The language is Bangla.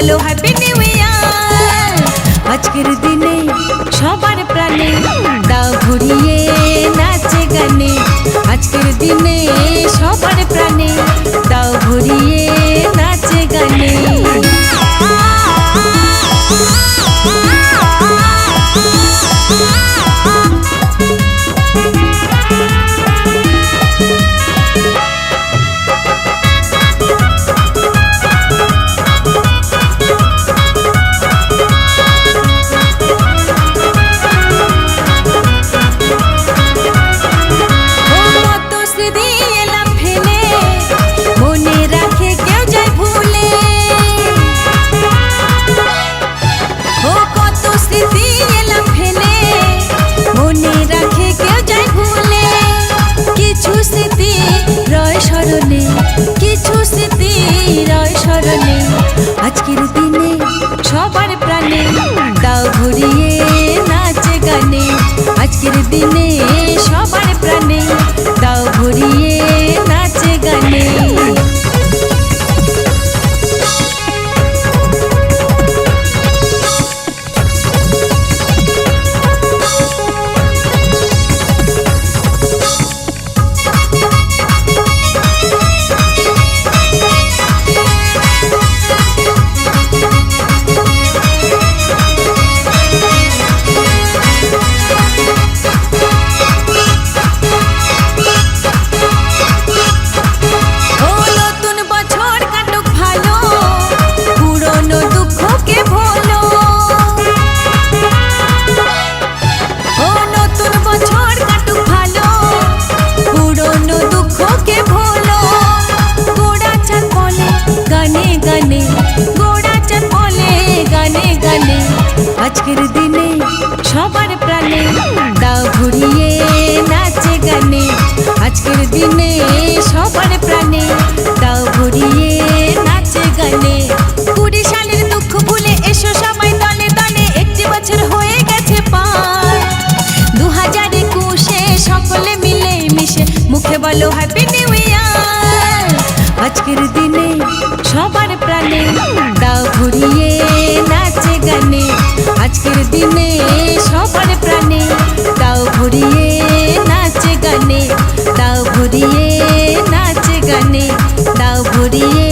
বলো হ্যাপি নিউ ইয়ার। আজকের দিনে সবার প্রাণে দাও ভরিয়ে নাচে গানে। আজকের দিনে সবার প্রাণে দাও ভরিয়ে নাচে গানে। কিছু স্মৃতি রয় স্মরণে। আজকের দিনে সবার প্রাণে দাও ভরিয়ে নাচে গানে। আজকের দিনে সবার প্রাণে দাও ভরিয়ে নাচে গানে। আজকের দিনে সবার প্রাণে দাও ভরিয়ে নাচে গানে। আজকের দিনে সবার প্রাণে দাও ভরিয়ে নাচে গানে। 20 সালের দুঃখ ভুলে এসো সবাই দলে দলে, একটি বছর হয়ে গেছে পার। 2021-এ সকলে মিলে মিশে মুখে বলো হ্যাপি নিউ ইয়ার। আজকের দিনে সবার প্রাণে দাও ভরিয়ে নাচে গানে। আজকের দিনে সবার প্রাণে দাও ভরিয়ে নাচে গানে। দাও ভরিয়ে নাচে গানে। দাও ভরিয়ে